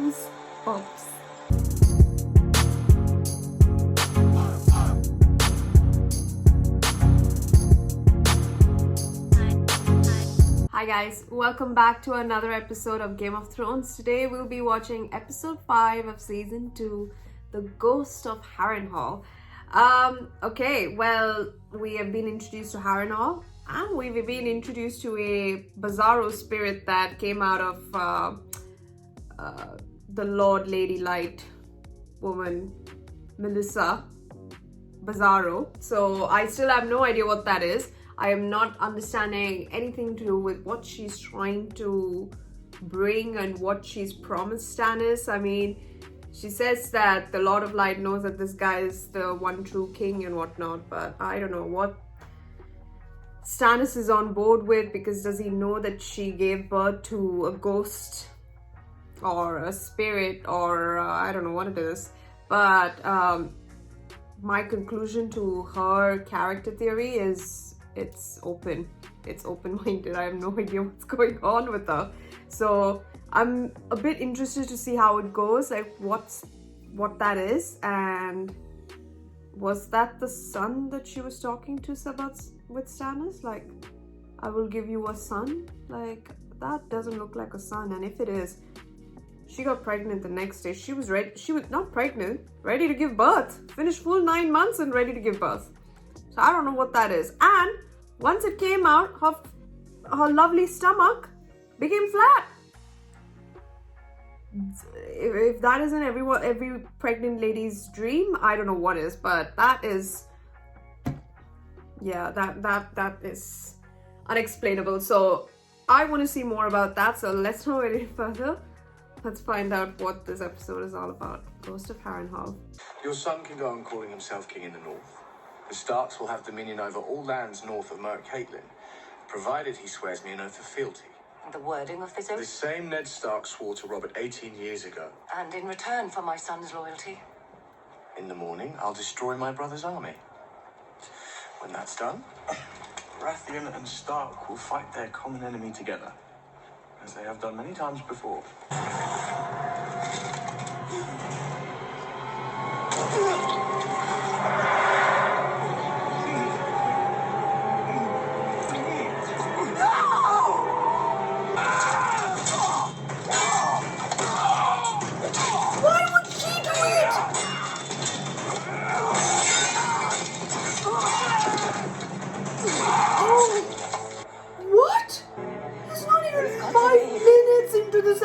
Thrones books. Hi guys, welcome back to another episode of Game of Thrones. Today we'll be watching episode 5 of season 2, The Ghost of Harrenhal. Okay, well, we have been introduced to Harrenhal and we've been introduced to a bizarro spirit that came out of the Lord Lady Light woman, Melissa Bizarro. So I still have no idea what that is. I am not understanding anything to do with what she's trying to bring and what she's promised Stannis. I mean, she says that the Lord of Light knows that this guy is the one true king and whatnot, but I don't know what Stannis is on board with, because does he know that she gave birth to a ghost or a spirit, or I don't know what it is. But my conclusion to her character theory is it's open-minded. I have no idea what's going on with her. So I'm a bit interested to see how it goes, like what that is. And was that the son that she was talking to about with Stannis? Like, I will give you a son? Like, that doesn't look like a son. And if it is, she got pregnant the next day. She was not pregnant, ready to give birth. Finished full 9 months and ready to give birth. So I don't know what that is. And once it came out, her lovely stomach became flat. If that isn't every pregnant lady's dream, I don't know what is. But that is, yeah, that is unexplainable. So I want to see more about that. So let's not wait any further. Let's find out what this episode is all about. Ghost of Harrenhal. Your son can go on calling himself king in the north. The Starks will have dominion over all lands north of Merk Caitlin, provided he swears me an oath of fealty. The wording of this oath? The same Ned Stark swore to Robert 18 years ago. And in return for my son's loyalty? In the morning, I'll destroy my brother's army. When that's done, Baratheon and Stark will fight their common enemy together, as they have done many times before.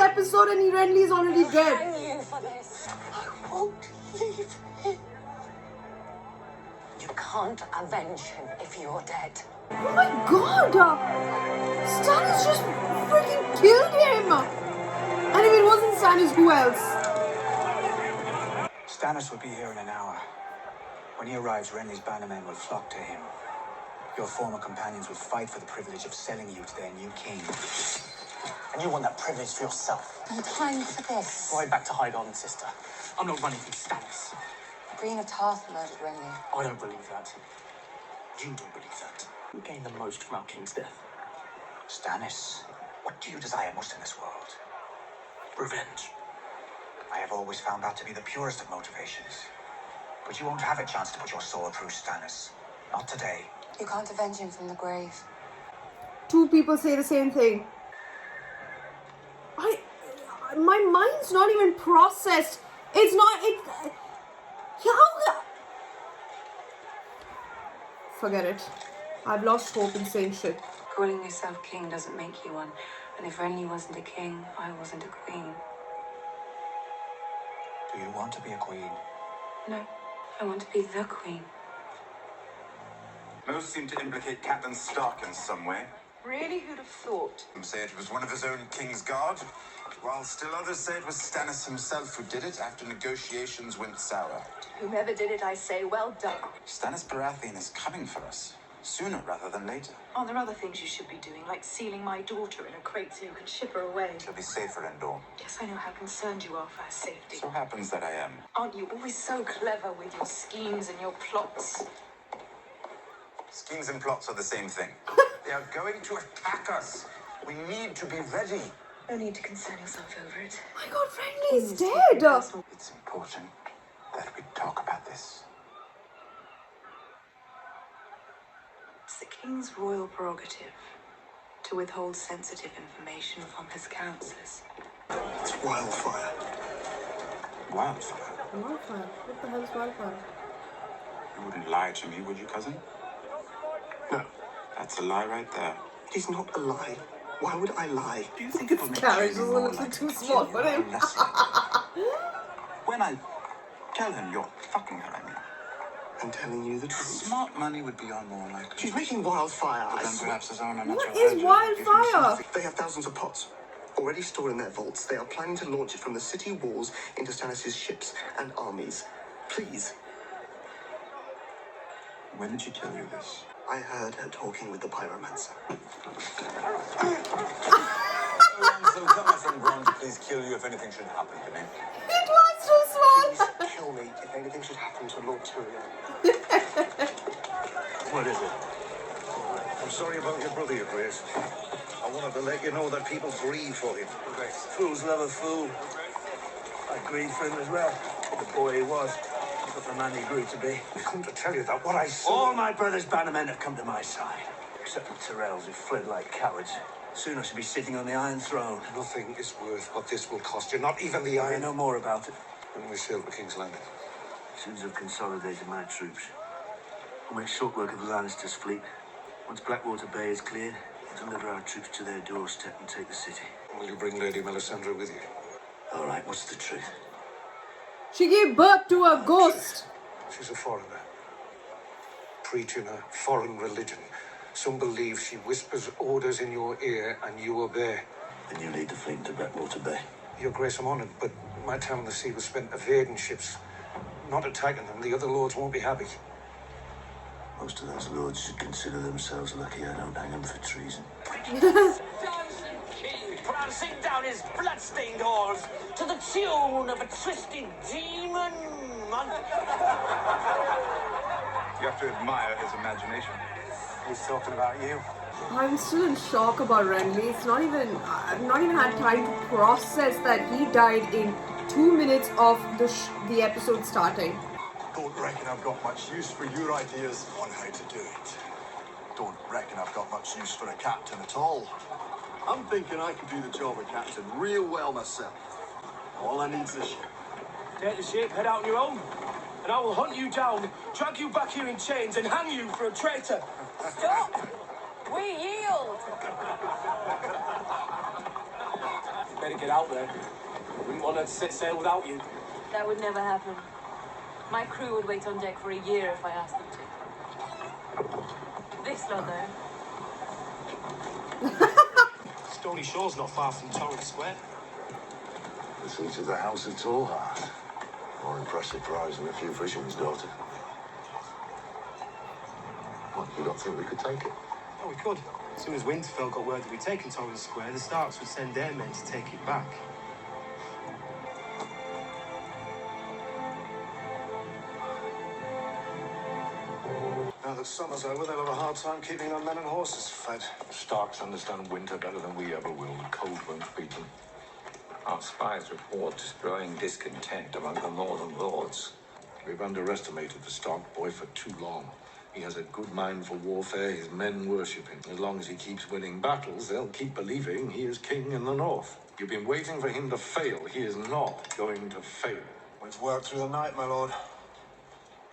Episode and Renly is already dead. Hang you for this. I won't leave him. You can't avenge him if you're dead. Oh my god! Stannis just freaking killed him! And if it wasn't Stannis, who else? Stannis will be here in an hour. When he arrives, Renly's bannermen will flock to him. Your former companions will fight for the privilege of selling you to their new king. And you want that privilege for yourself. No time for this. Right back to Highgarden, sister. I'm not running from Stannis. Green of Qarth murdered Renly. I don't believe that. You don't believe that. Who gained the most from our king's death? Stannis, what do you desire most in this world? Revenge. I have always found that to be the purest of motivations. But you won't have a chance to put your sword through Stannis. Not today. You can't avenge him from the grave. Two people say the same thing. My mind's not even processed. It's not. Forget it. I've lost hope in saying shit. Calling yourself king doesn't make you one. And if Renly wasn't a king, I wasn't a queen. Do you want to be a queen? No, I want to be the queen. Most seem to implicate Catelyn Stark in some way. Really? Who'd have thought? Some say it was one of his own King's Guard, while still others say it was Stannis himself who did it after negotiations went sour. Whomever did it, I say, well done. Stannis Baratheon is coming for us, sooner rather than later. Aren't there other things you should be doing, like sealing my daughter in a crate so you can ship her away? She'll be safer indoor. Yes, I know how concerned you are for her safety. So happens that I am. Aren't you always so clever with your schemes and your plots? Schemes and plots are the same thing. They are going to attack us. We need to be ready. No need to concern yourself over it. My god, Renly! Renly's King is taking dead. personal- It's important that we talk about this. It's the king's royal prerogative to withhold sensitive information from his counselors. It's wildfire. Wildfire? Wildfire? What the hell's wildfire? You wouldn't lie to me, would you, cousin? No, That's a lie right there. it is not a lie. Why would I lie? Do you think it would make Carriage is you a more little like too to small give for you a him. lesson? When I tell him you're fucking her, I mean, I'm telling you the truth. smart money would be on more likely. She's making wildfire. I Then swear. perhaps there's only What natural is urgent wildfire? They have thousands of pots already stored in their vaults. They are planning to launch it from the city walls into Stannis' ships and armies. Please. When did she tell you this? I heard her talking with the pyromancer. So come from ground to please kill you if anything should happen to me. It was too small. Please kill me if anything should happen to Lord Tyrion. What is it? I'm sorry about your brother, Your Grace. I wanted to let you know that people grieve for him. Fools love a fool. I grieve for him as well. The boy he was, but the man he grew to be. I've come to tell you that what I saw... All my brother's bannermen have come to my side. Except the Tyrells who fled like cowards. Soon I shall be sitting on the Iron Throne. Nothing is worth what this will cost you, not even the I iron. know more about it. When we sail for King's Landing. As soon as I've consolidated my troops, we'll make short work of the Lannisters' fleet. Once Blackwater Bay is cleared, we'll deliver our troops to their doorstep and take the city. Will you bring Lady Melisandre with you? All right, what's the truth? She gave birth to a ghost. She's a foreigner, preaching a foreign religion. Some believe she whispers orders in your ear and you obey. Then you lead the fleet to Blackwater Bay. Your Grace, I'm honoured, but my time on the sea was spent evading ships, not attacking them. The other lords won't be happy. Most of those lords should consider themselves lucky I don't hang them for treason. King prancing down his blood-stained halls to the tune of a twisted demon. You have to admire his imagination. He's talking about you. I'm still in shock about Renly. I've not even had time to process that he died in 2 minutes of the episode starting. Don't reckon I've got much use for your ideas on how to do it. Don't reckon I've got much use for a captain at all. I'm thinking I can do the job of captain real well myself. All I need's a ship. Take the ship, head out on your own, and I will hunt you down, drag you back here in chains, and hang you for a traitor. Stop! We yield! You better get out there. Wouldn't want to set sail without you. That would never happen. My crew would wait on deck for a year if I asked them to. This lot, though. Stony Shore's not far from Torrance Square. The seat of the House of Tallheart. More impressive prize than a few fishermen's daughters. What, you don't think we could take it? Oh, we could. As soon as Winterfell got word that we'd taken Torrance Square, the Starks would send their men to take it back. Now that summer's over, they'll have a hard time keeping their men and horses fed. The Starks understand winter better than we ever will. The cold won't beat them. Our spies report growing discontent among the northern lords. We've underestimated the Stark boy for too long. He has a good mind for warfare. His men worship him. As long as he keeps winning battles, they'll keep believing he is king in the north. You've been waiting for him to fail. He is not going to fail. We've worked through the night, my lord.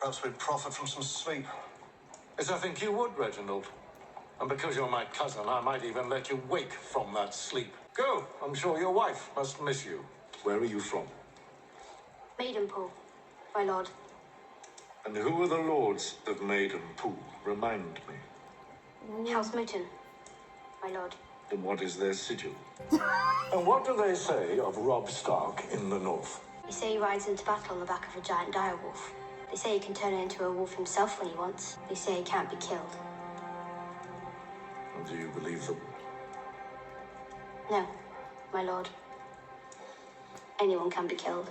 Perhaps we'd profit from some sleep. As I think you would, Reginald. And because you're my cousin, I might even let you wake from that sleep. Go. I'm sure your wife must miss you. Where are you from? Maidenpool, my lord. And who are the lords of Maidenpool? Remind me. House Mouton, my lord. And what is their sigil? And what do they say of Robb Stark in the north? They say he rides into battle on the back of a giant direwolf. They say he can turn into a wolf himself when he wants. They say he can't be killed. And do you believe them? No, my lord. Anyone can be killed.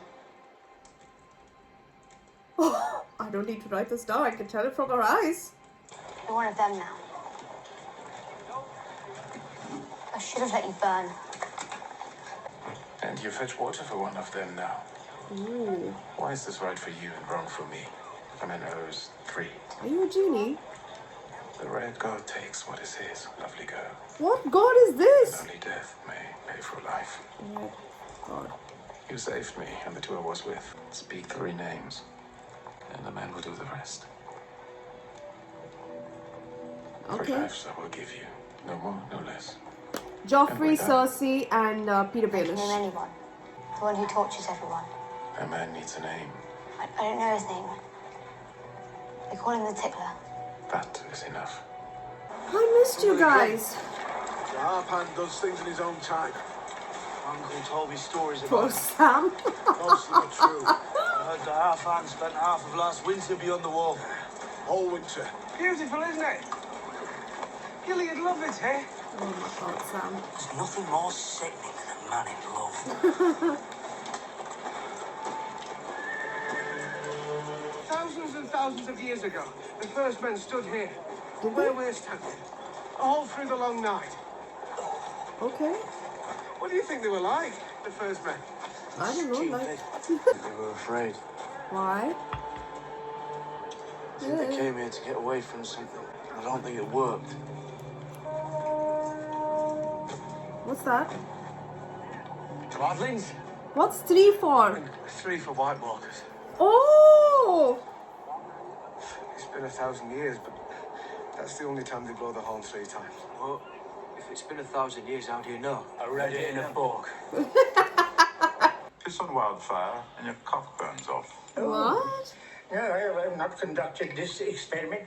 I don't need to write this down. I can tell it from her eyes. You're one of them now. I should have let you burn. And you fetch water for one of them now. Ooh. Why is this right for you and wrong for me? I'm in O's 3. Are you a genie? The red god takes what is his, lovely girl. What god is this? And only death may pay for life. Red god. You saved me and the two I was with. Speak 3 names, and the men will do the rest. Okay. 3 lives I will give you. No more, no less. Joffrey, Cersei, and Peter I can Baelish. name anyone. The one who tortures everyone. A man needs a name. I don't know his name. They call him the Tickler. That is enough. I missed you guys. The Harpan does things in his own time. Uncle told me stories Poor about Sam. Mostly not true. I heard the Harpan spent half of last winter beyond the wall. All winter. Beautiful, isn't it? Gilly would love it, eh? Oh my god, Sam. There's nothing more sickening than a man in love. Thousands and thousands of years ago, the first men stood here, where we're standing, all through the long night. Okay. What do you think they were like, the first men? I don't know, like... They were afraid. Why? I think they came here to get away from something. I don't think it worked. What's that? Godlings? What's 3 for? 3 for White Walkers. Oh! It's been 1,000 years, but that's the only time they blow the horn 3 times. Well, if it's been 1,000 years, how do you know? I read it in a book. Piss on wildfire and your cock burns off. What? No, I've not conducted this experiment.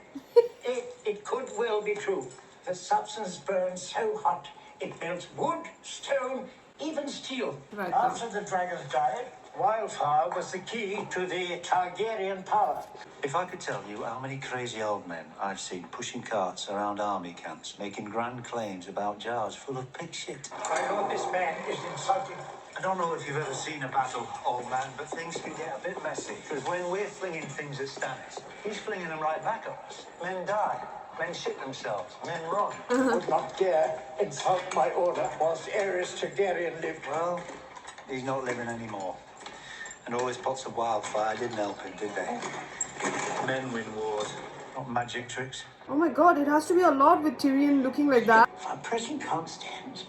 It could well be true. The substance burns so hot, it melts wood, stone, even steel. Right. After the dragons died, wildfire was the key to the Targaryen power. If I could tell you how many crazy old men I've seen pushing carts around army camps, making grand claims about jars full of pig shit. I know this man is insulting. I don't know if you've ever seen a battle, old man, but things can get a bit messy. Because when we're flinging things at Stannis, he's flinging them right back at us. Men die. Men shit themselves. Men run. Would not dare insult my order whilst Aerys Targaryen lived. Well, he's not living anymore. And all his pots of wildfire didn't help him, did they? Men win wars, not magic tricks. Oh my god, it has to be a lot with Tyrion looking like that. Our present count stands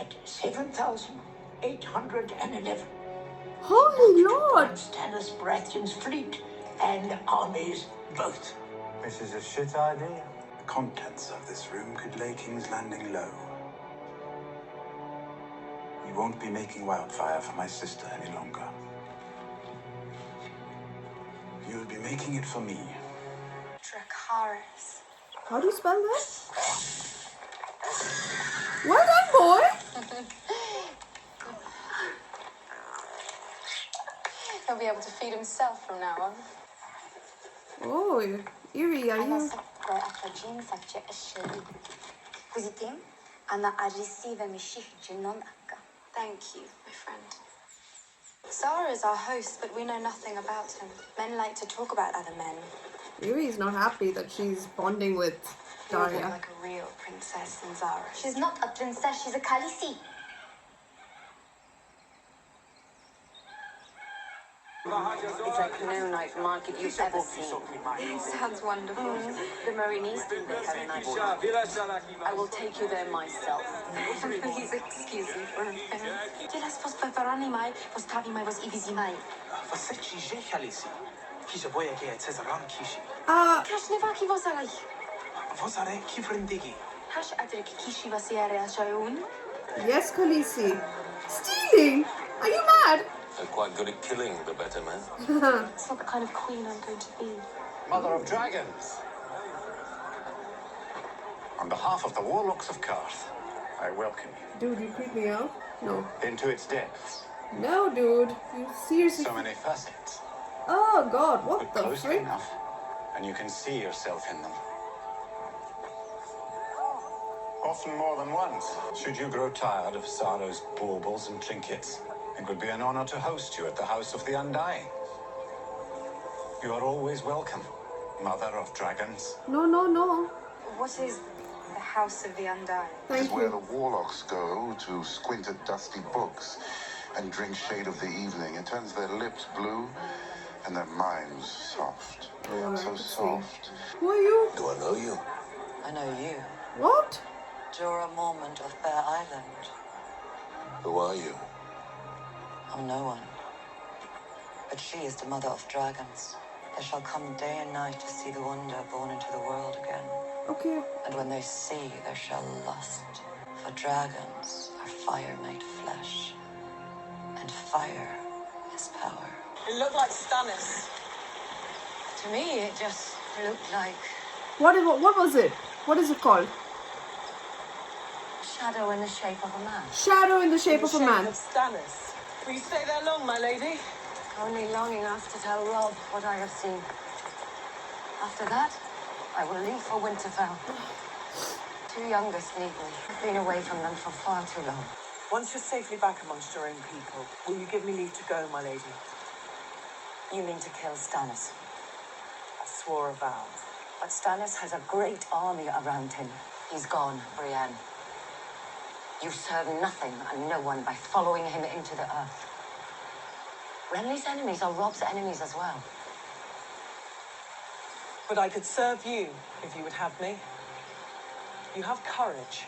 at 7,811. Holy lord! Stannis Baratheon's fleet and armies both. This is a shit idea. The contents of this room could lay King's Landing low. We won't be making wildfire for my sister any longer. You'll be making it for me. Dracarys. How do you spell that? Well done, boy! He'll be able to feed himself from now on. Oh, Eerie, are you... Thank you, my friend. Zara is our host, but we know nothing about him. Men like to talk about other men. Eerie's not happy that she's bonding with You're a bit Daria. like a real princess in Zara. She's not a princess, she's a Khaleesi. It's like no night market you've ever seen. Sounds wonderful. The Marine Eastern they have a night market. I will take you there myself. Please excuse me for a minute. Teraz pospewarani maj, postawi maj was I wizji maj. Faceci że Khaleesi. Kisha boya ke Cesaran kishi. Każ nevaki vozalaj. Vozare kifrindigi. Hash adrek kishi vasiare ashaun. Yes, Khaleesi. Stealing? Are you mad? They're quite good at killing the better men. It's not the kind of queen I'm going to be. Mother of Dragons. On behalf of the warlocks of Qarth, I welcome Dude, you creep me out? No. you into its depths. No, dude. You seriously... So many facets, Oh, God. What but the closely frick? enough, and you can see yourself in them. Often more than once. Should you grow tired of Saro's baubles and trinkets, it would be an honor to host you at the House of the Undying. You are always welcome, Mother of Dragons. No, no, no. What is the House of the Undying? This is where the warlocks go to squint at dusty books and drink shade of the evening. It turns their lips blue and their minds soft. So soft. Who are you? Do I know you? I know you. What? Jorah Mormont of Bear Island. Who are you? I'm no one. But she is the mother of dragons. They shall come day and night to see the wonder born into the world again. Okay. And when they see, they shall lust. For dragons are fire made flesh. And fire is power. It looked like Stannis. To me, it just looked like... What was it? What is it called? Shadow in the shape of a man. Shadow in the shape of a man. Of Stannis. Will you stay there long, my lady? Only long enough to tell Rob what I have seen. After that, I will leave for Winterfell. Two youngest need me. I've been away from them for far too long. Once you're safely back amongst your own people, will you give me leave to go, my lady? You mean to kill Stannis? I swore a vow. But Stannis has a great army around him. He's gone, Brienne. You serve nothing and no one by following him into the earth. Renly's enemies are Rob's enemies as well. But I could serve you if you would have me. You have courage,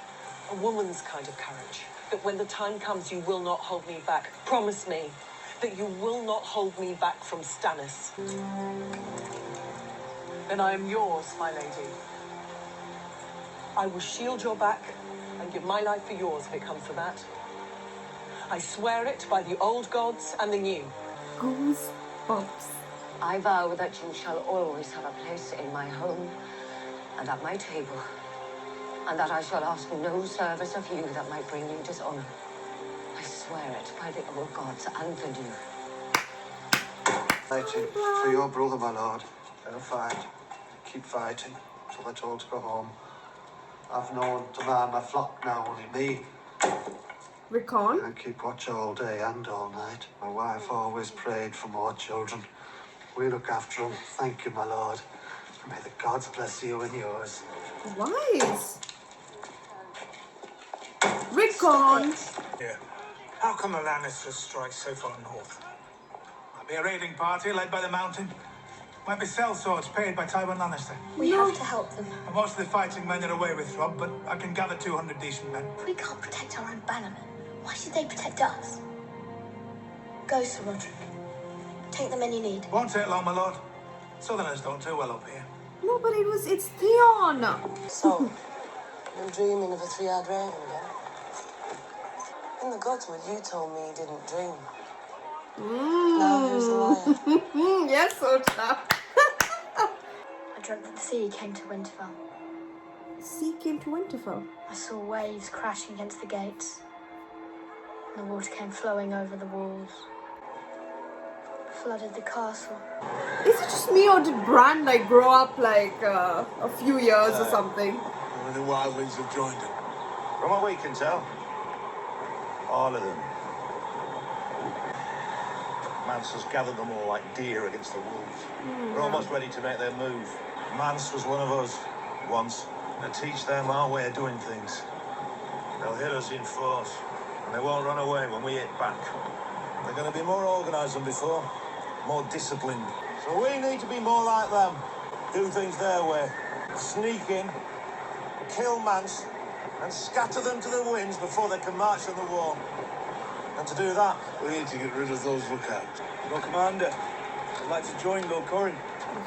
a woman's kind of courage, that when the time comes you will not hold me back. Promise me that you will not hold me back from Stannis. Then I am yours, my lady. I will shield your back and give my life for yours if it comes to that. I swear it by the old gods and the new. Goosebumps. I vow that you shall always have a place in my home and at my table, and that I shall ask no service of you that might bring you dishonor. I swear it by the old gods and the new. Fighting for your brother, my lord. They'll fight. Keep fighting till they're told to go home. I've no one to mind my flock now, only me. Rickon? I keep watch all day and all night. My wife always prayed for more children. We look after them. Thank you, my lord. May the gods bless you and yours. Wise. Rickon! Yeah. How come the Lannisters strike so far north? Might be a raiding party led by the Mountain. Might be sellswords paid by Tywin Lannister. We have to help them. And most of the fighting men are away with Rob, but I can gather 200 decent men. We can't protect our own bannermen. Why should they protect us? Go, Sir Roderick. Take the men you need. Won't take long, my lord. Southerners don't do well up here. No, but it's Theon. So, you're dreaming of a three-eyed raven again? In the Godswood, you told me you didn't dream. Now who's the liar? Yes, Ota. I dreamt that the sea came to Winterfell. The sea came to Winterfell? I saw waves crashing against the gates. And the water came flowing over the walls. Flooded the castle. Is it just me, or did Bran grow up a few years or something? When the wildlings have joined him. From what we can tell, all of them. Mance has gathered them all like deer against the wolves. They're almost ready to make their move. Mance was one of us once, and teach them our way of doing things. They'll hit us in force, and they won't run away when we hit back. They're going to be more organised than before, more disciplined. So we need to be more like them. Do things their way. Sneak in, kill Mance, and scatter them to the winds before they can march on the wall. And to do that, we need to get rid of those lookouts. Lord Commander, I'd like to join Lord Corrin.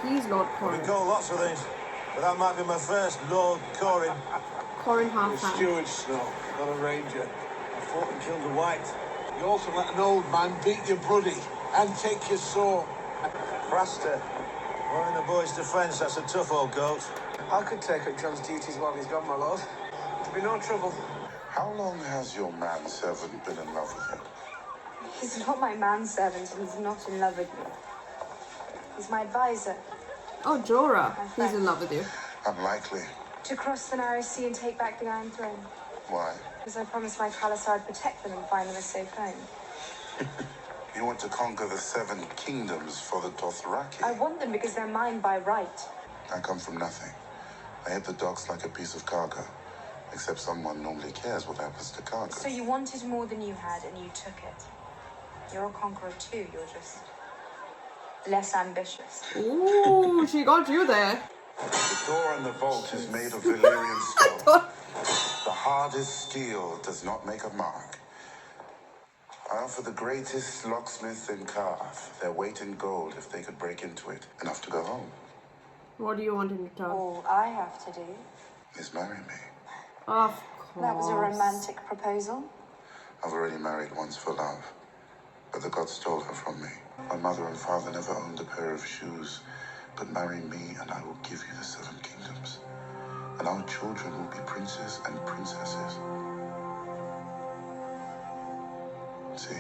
He's Lord We Corrin. got lots of these, but that might be my first Lord Corrin. Corrin You're half-hand. Steward Snow, not a ranger. I fought and killed a white. You also let an old man beat your bloody and take your sword. Craster. Well, in the boy's defence, that's a tough old goat. I could take up John's duties while he's gone, my lord. There'd be no trouble. How long has your manservant been in love with you? He's not my manservant and he's not in love with me. He's my advisor. Oh, Jorah. He's in love with you. Unlikely. To cross the narrow sea and take back the Iron Throne. Why? Because I promised my palace I'd protect them and find them a safe home. You want to conquer the 7 kingdoms for the Dothraki? I want them because they're mine by right. I come from nothing. I hit the docks like a piece of cargo. Except someone normally cares what happens to cargo. So you wanted more than you had and you took it. You're a conqueror too, you're just less ambitious. Ooh, she got you there. The door in the vault is made of Valyrian stone. The hardest steel does not make a mark. I offer the greatest locksmith in Qarth their weight in gold if they could break into it enough to go home. What do you want in return? All I have to do. Is marry me. Of course. That was a romantic proposal. I've already married once for love, but the gods stole her from me. My mother and father never owned a pair of shoes, but marry me and I will give you the 7 kingdoms. And our children will be princes and princesses. See?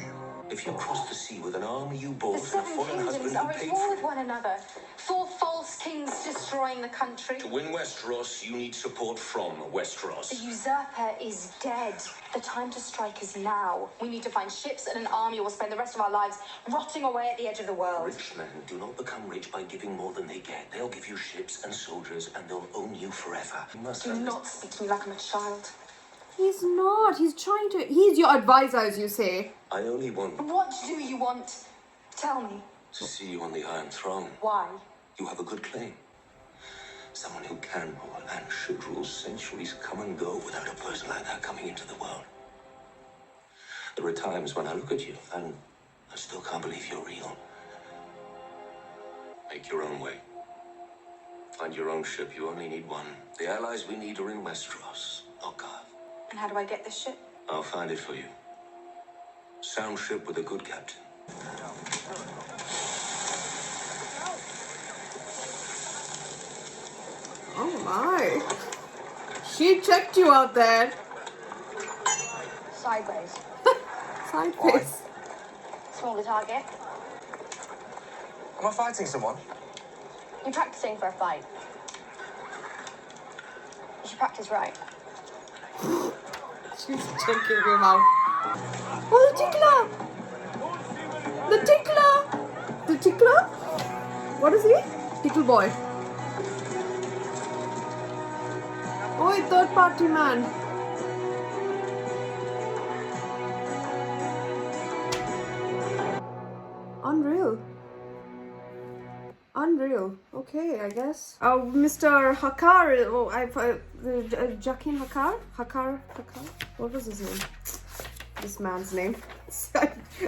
If you cross the sea with an army you bought The and a 7 foreign kingdoms husband are who at paid war for with it. one another. 4 false kings destroying the country. To win Westeros, you need support from Westeros. The usurper is dead. The time to strike is now. We need to find ships and an army or we'll spend the rest of our lives rotting away at the edge of the world. Rich men do not become rich by giving more than they get. They'll give you ships and soldiers and they'll own you forever. You must Do not speak to me like I'm a child. He's not. He's trying to... He's your advisor, as you say. I only want What do you want? Tell me. to see you on the Iron Throne. Why? You have a good claim. Someone who can rule and should rule. Centuries come and go without a person like that coming into the world. There are times when I look at you and I still can't believe you're real. Make your own way. Find your own ship. You only need one. The allies we need are in Westeros, not Qarth. And how do I get this ship? I'll find it for you. Sound ship with a good captain. Oh my. She checked you out there. Sideways. Sideways. Smaller target. Am I fighting someone? You're practicing for a fight. You should practice right. She's checking him out. Oh, the tickler! The tickler! The tickler? What is he? Tickle boy. Oh, a third party man. Unreal. Unreal. Okay, I guess. Oh, Mr. Hakar. Oh, Jaqen Hakar? Hakar? What was his name? This man's name.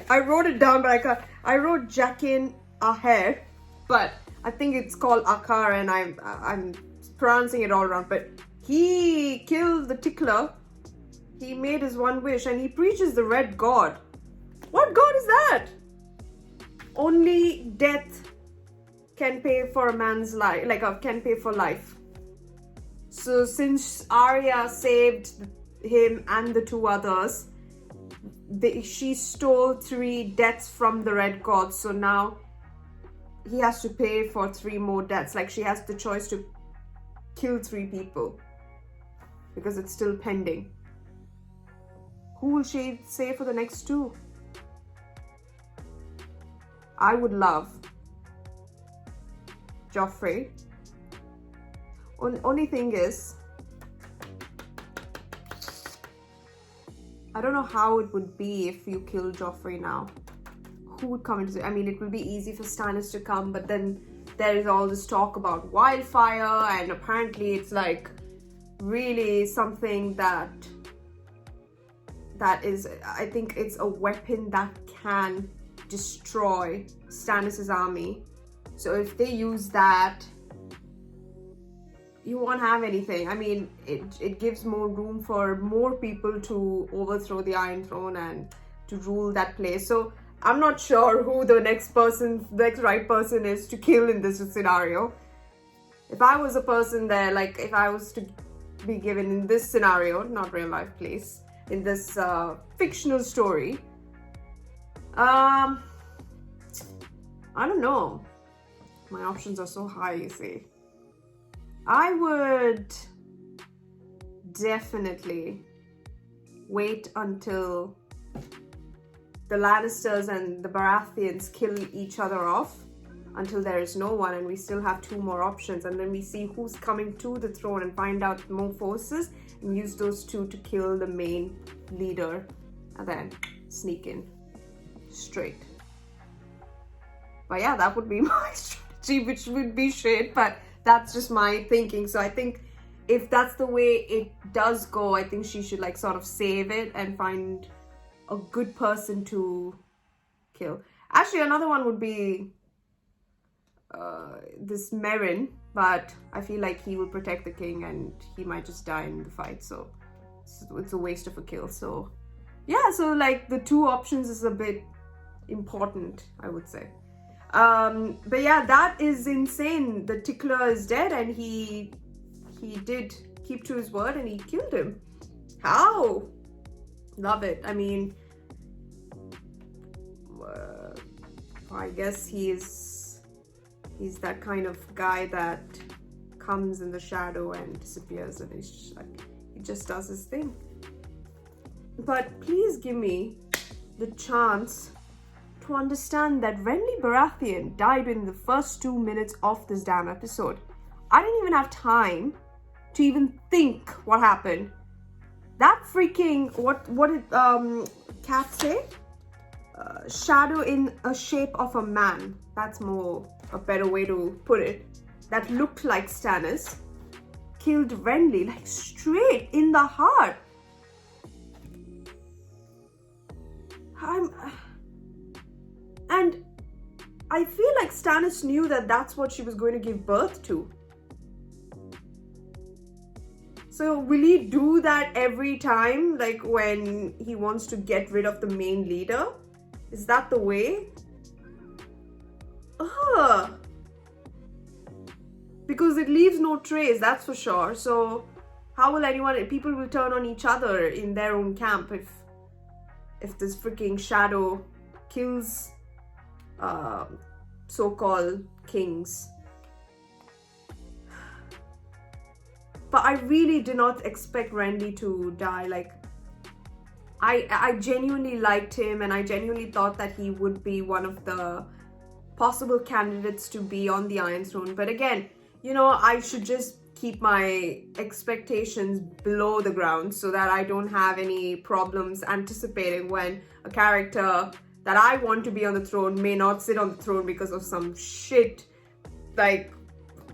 I wrote it down, but I can't. I wrote Jaqen Aher, but I think it's called Akar, and I'm pronouncing it all wrong. But he killed the tickler. He made his one wish, and he preaches the red god. What god is that? Only death can pay for a man's life, can pay for life. So since Arya saved him and the 2 others, she stole 3 deaths from the red god. So now he has to pay for 3 more deaths. Like, she has the choice to kill 3 people because it's still pending. Who will she save for the next 2? I would love Joffrey. Only thing is, I don't know how it would be if you kill Joffrey now. Who would come into it? I mean, it will be easy for Stannis to come, but then there is all this talk about wildfire, and apparently it's like really something that is, I think it's a weapon that can destroy Stannis' army. So if they use that, you won't have anything. I mean, it gives more room for more people to overthrow the Iron Throne and to rule that place. So I'm not sure who the next right person is to kill in this scenario. If I was a person there, like if I was to be given in this scenario, not real life, please, in this fictional story, I don't know. My options are so high, you see. I would definitely wait until the Lannisters and the Baratheons kill each other off until there is no one and we still have 2 more options, and then we see who's coming to the throne and find out more forces and use those 2 to kill the main leader and then sneak in. straight. But yeah, that would be my strategy, which would be shit, but that's just my thinking. So I think if that's the way it does go, I think she should like sort of save it and find a good person to kill. Actually, another one would be this Meryn, but I feel like he will protect the king and he might just die in the fight, so it's a waste of a kill. So yeah, so like the two options is a bit important, I would say. But yeah, that is insane. The tickler is dead and he did keep to his word and he killed him. How? Love it. I mean, I guess he's that kind of guy that comes in the shadow and disappears, and he's just like, he just does his thing. But please give me the chance to understand that Renly Baratheon died in the first 2 minutes of this damn episode. I didn't even have time to even think what happened. That freaking, what did Cat say? Shadow in a shape of a man. That's a better way to put it. That looked like Stannis. Killed Renly, like straight in the heart. And I feel like Stannis knew that that's what she was going to give birth to. So will he do that every time, like when he wants to get rid of the main leader? Is that the way? Because it leaves no trace, that's for sure. So how will people will turn on each other in their own camp if this freaking shadow kills so-called kings. But I really did not expect Renly to die. Like, I genuinely liked him and I genuinely thought that he would be one of the possible candidates to be on the Iron Throne. But again, you know, I should just keep my expectations below the ground so that I don't have any problems anticipating when a character that I want to be on the throne may not sit on the throne because of some shit, like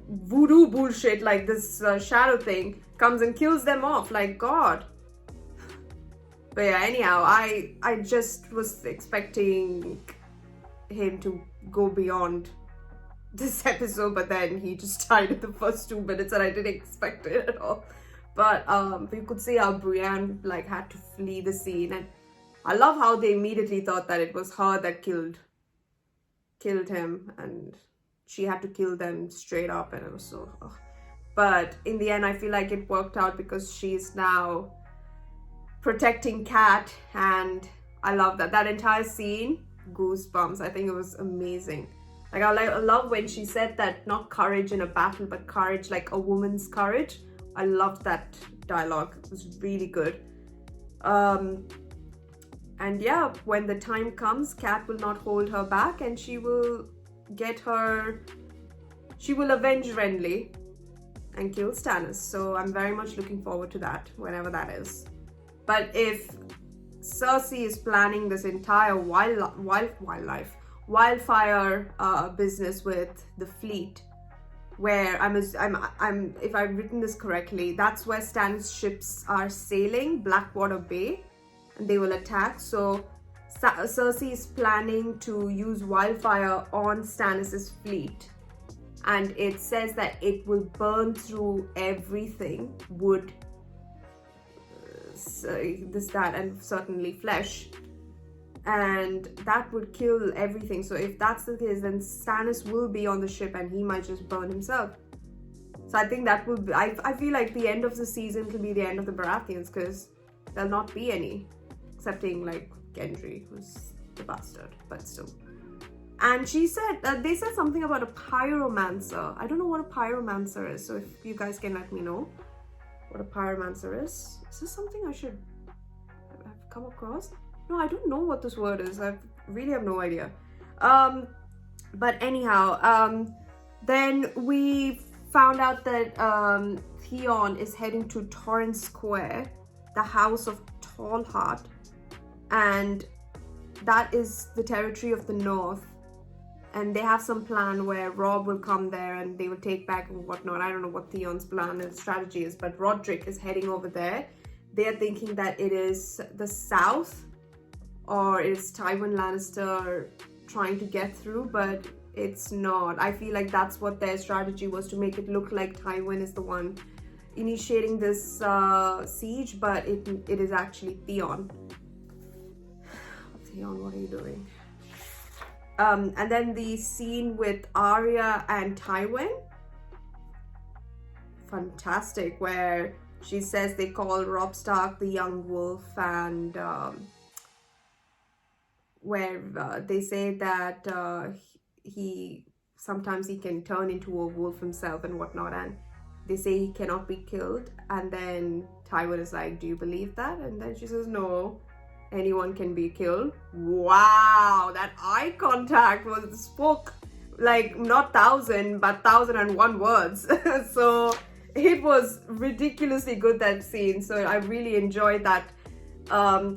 voodoo bullshit, like this shadow thing comes and kills them off. Like, God. But yeah, anyhow, I just was expecting him to go beyond this episode, but then he just died in the first 2 minutes and I didn't expect it at all. But you could see how Brienne like had to flee the scene, and I love how they immediately thought that it was her that killed him, and she had to kill them straight up, and it was so... But in the end, I feel like it worked out because she's now protecting Cat, and I love that entire scene. Goosebumps. I think it was amazing. Like, I love when she said that, not courage in a battle, but courage like a woman's courage. I loved that dialogue. It was really good. And yeah, when the time comes, Cat will not hold her back and she will avenge Renly and kill Stannis. So I'm very much looking forward to that, whenever that is. But if Cersei is planning this entire wildfire business with the fleet, where if I've written this correctly, that's where Stannis' ships are sailing, Blackwater Bay, and they will attack. So Cersei is planning to use wildfire on Stannis' fleet, and it says that it will burn through everything, wood, this, that, and certainly flesh, and that would kill everything. So if that's the case, then Stannis will be on the ship and he might just burn himself. So I think that will be, I feel like the end of the season will be the end of the Baratheons, because there'll not be any, excepting like Gendry, who's the bastard, but still. And she said they said something about a pyromancer. I don't know what a pyromancer is, so if you guys can let me know what a pyromancer is. Is this something I should have come across? No, I don't know what this word is. I really have no idea. But anyhow, then we found out that Theon is heading to Torrent Square, the house of Tallheart, and that is the territory of the North, and they have some plan where Robb will come there and they will take back and whatnot. I don't know what Theon's plan and strategy is, but Roderick is heading over there. They are thinking that it is the South, or it's Tywin Lannister trying to get through, but it's not. I feel like that's what their strategy was, to make it look like Tywin is the one initiating this siege, but it is actually Theon. Theon, what are you doing? And then the scene with Arya and Tywin, fantastic, where she says they call Robb Stark the young wolf, and where they say that he sometimes he can turn into a wolf himself and whatnot, and they say he cannot be killed. And then Tywin is like, do you believe that? And then she says, no, anyone can be killed. Wow, that eye contact spoke like not 1,000 but 1,001 words. So it was ridiculously good, that scene. So I really enjoyed that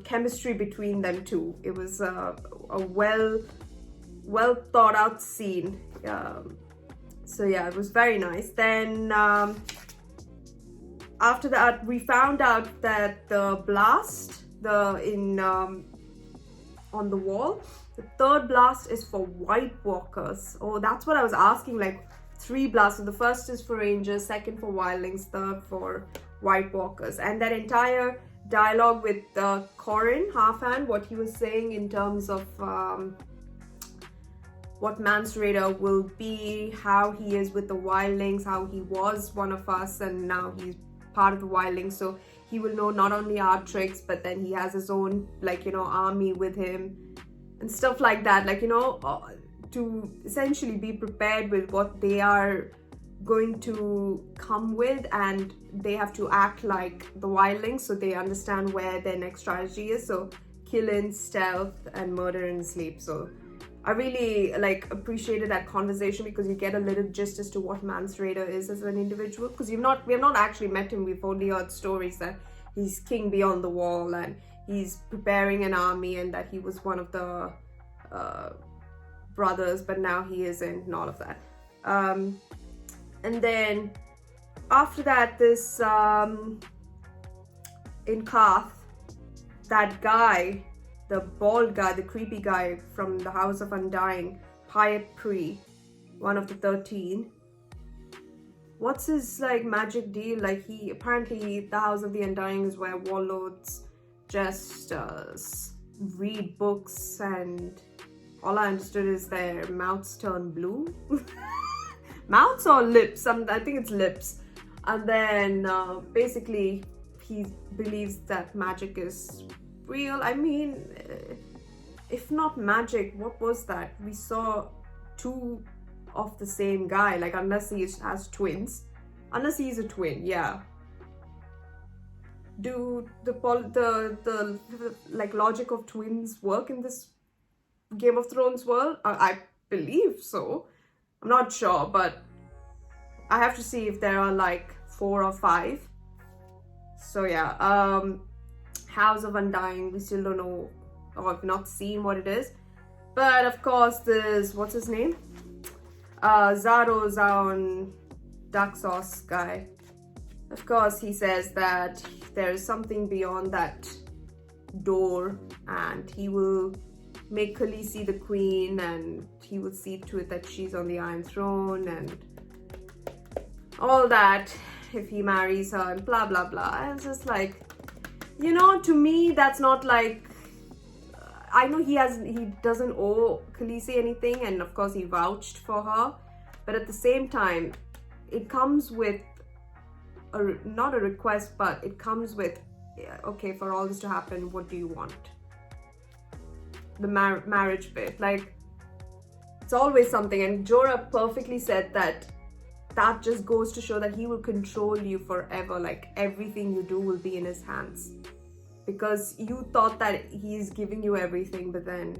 chemistry between them two. It was a well thought out scene. So yeah, it was very nice. Then after that, we found out that the blast on the wall, the third blast is for White Walkers. Oh, that's what I was asking, like 3 blasts. So the first is for Rangers, second for Wildlings, third for White Walkers. And that entire dialogue with Corin Halfhand, what he was saying in terms of what Mance Rayder will be, how he is with the Wildlings, how he was one of us and now he's part of the Wildlings, so he will know not only our tricks, but then he has his own, like, you know, army with him and stuff like that, like, you know, to essentially be prepared with what they are going to come with, and they have to act like the Wildlings, so they understand where their next strategy is. So killing, stealth, and murder in sleep. So I really appreciated that conversation, because you get a little gist as to what Mance Rayder is as an individual, because we have not actually met him. We've only heard stories that he's king beyond the wall and he's preparing an army and that he was one of the brothers, but now he isn't, and all of that. And then after that, this in Qarth, that guy, the bald guy, the creepy guy from the House of Undying, Pyat Pree, one of the 13. What's his magic deal? He apparently, the House of the Undying is where warlords just read books, and all I understood is their mouths turn blue. Mouths or lips? I think it's lips. And then basically he believes that magic is real. I mean, if not magic, what was that? We saw 2 of the same guy, unless he has twins. Unless he's a twin, yeah. Do the logic of twins work in this Game of Thrones world? I believe so. I'm not sure, but I have to see if there are 4 or 5. So yeah, House of Undying, we still don't know, or have not seen what it is. But of course, there's, what's his name? Zaro Zaun Dark Sauce guy. Of course, he says that there is something beyond that door, and he will make Khaleesi the queen, and he will see to it that she's on the Iron Throne and all that if he marries her, and blah blah blah. And it's just you know, to me, that's not I know he doesn't owe Khaleesi anything, and of course he vouched for her, but at the same time, it comes with not a request, but it comes with, okay, for all this to happen, what do you want? The marriage bit, it's always something. And Jorah perfectly said that just goes to show that he will control you forever. Everything you do will be in his hands, because you thought that he's giving you everything, but then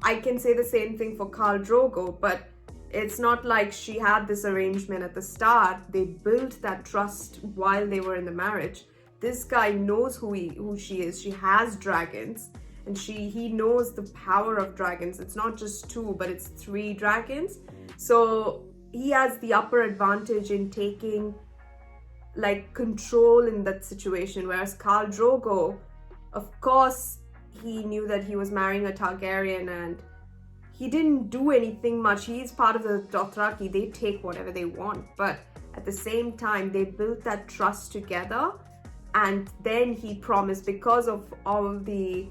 I can say the same thing for Khal Drogo, but it's not like she had this arrangement at the start. They built that trust while they were in the marriage. This guy knows who she is. She has dragons, and he knows the power of dragons. It's not just 2, but it's 3 dragons. So he has the upper advantage in taking like control in that situation, whereas Khal Drogo, of course, he knew that he was marrying a Targaryen and he didn't do anything much. He's part of the Dothraki. They take whatever they want, but at the same time, they built that trust together. And then he promised, because of all the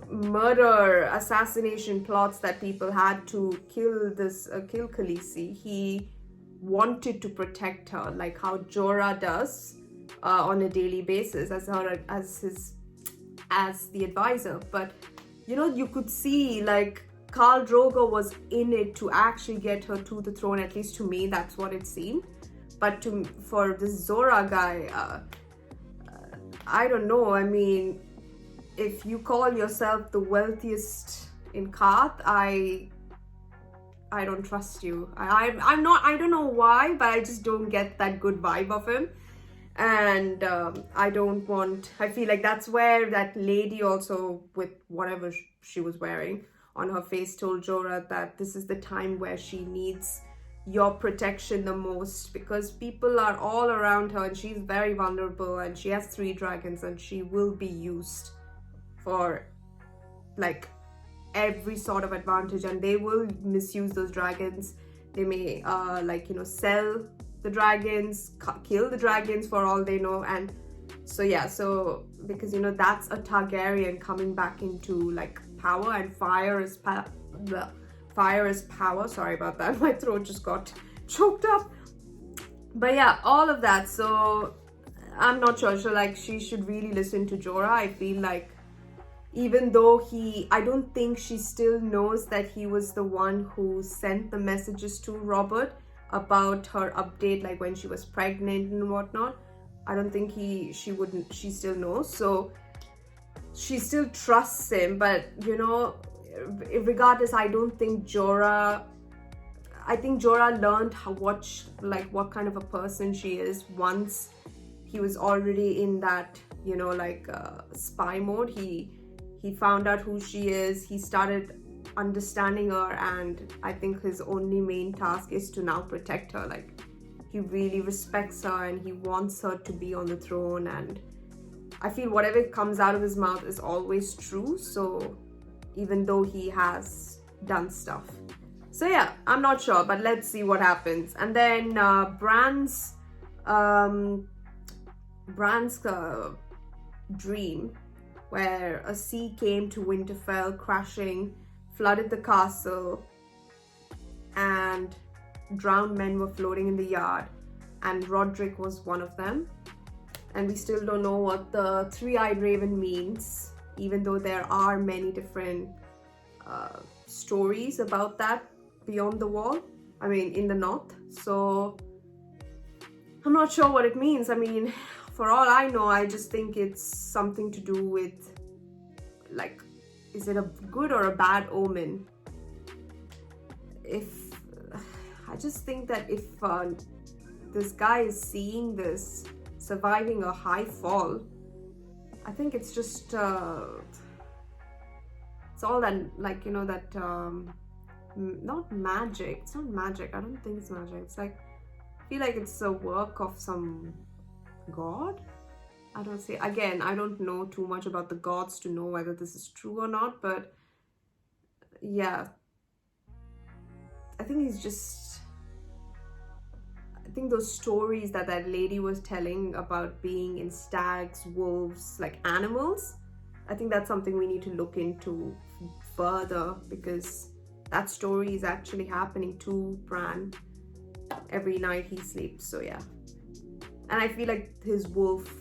murder, assassination plots that people had to kill Khaleesi, he wanted to protect her, like how Jorah does on a daily basis as the advisor. But you know, you could see like Khal Drogo was in it to actually get her to the throne. At least to me, that's what it seemed. But for this Zora guy, I don't know. I mean, if you call yourself the wealthiest in Qarth, I don't trust you. I'm not. I don't know why, but I just don't get that good vibe of him. And I don't want. I feel like that's where that lady also, with whatever she was wearing on her face, told Jorah that this is the time where she needs your protection the most, because people are all around her and she's very vulnerable, and she has 3 dragons and she will be used for like every sort of advantage, and they will misuse those dragons. They may like, you know, sell the dragons, kill the dragons for all they know. And so yeah, so because, you know, that's a Targaryen coming back into like power, and fire is power. Sorry about that, my throat just got choked up. But yeah, all of that. So I'm not sure. So like, she should really listen to Jorah. I feel like even though I don't think she still knows that he was the one who sent the messages to Robert about her update, like when she was pregnant and whatnot. I don't think she still knows. So she still trusts him, but you know, regardless, I don't think Jorah learned what kind of a person she is once he was already in that, you know, like spy mode. He found out who she is. He started understanding her, and I think his only main task is to now protect her. Like, he really respects her and he wants her to be on the throne, and I feel whatever comes out of his mouth is always true. So even though he has done stuff, so yeah, I'm not sure, but let's see what happens. And then Bran's dream, where a sea came to Winterfell, crashing, flooded the castle, and drowned men were floating in the yard, and Roderick was one of them. And we still don't know what the 3-eyed raven means, even though there are many different stories about that beyond the wall. I mean, in the north. So I'm not sure what it means. I mean, for all I know, I just think it's something to do with, like, is it a good or a bad omen? I just think that if this guy is seeing this, surviving a high fall, I think it's just it's all that, like, you know, that not magic. It's not magic. I don't think it's magic. It's like, I feel like it's a work of some god. I don't say, again, I don't know too much about the gods to know whether this is true or not, but yeah, I think he's just, I think those stories that lady was telling about being in stags, wolves, like animals, I think that's something we need to look into further, because that story is actually happening to Bran every night he sleeps. So yeah, and I feel like his wolf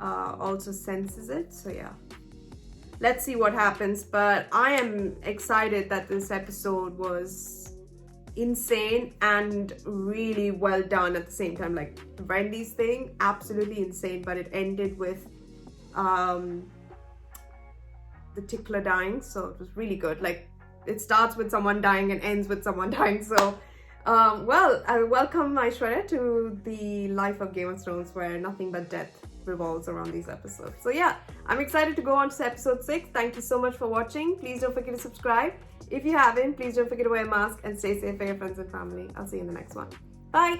also senses it. So yeah, let's see what happens. But I am excited that this episode was insane and really well done at the same time. Like, Renly's thing, absolutely insane, but it ended with the tickler dying, so it was really good. Like, it starts with someone dying and ends with someone dying. So well, I welcome Aishwarya to the life of Game of Thrones, where nothing but death revolves around these episodes. So yeah, I'm excited to go on to episode 6. Thank you so much for watching. Please don't forget to subscribe. If you haven't, please don't forget to wear a mask and stay safe for your friends and family. I'll see you in the next one. Bye!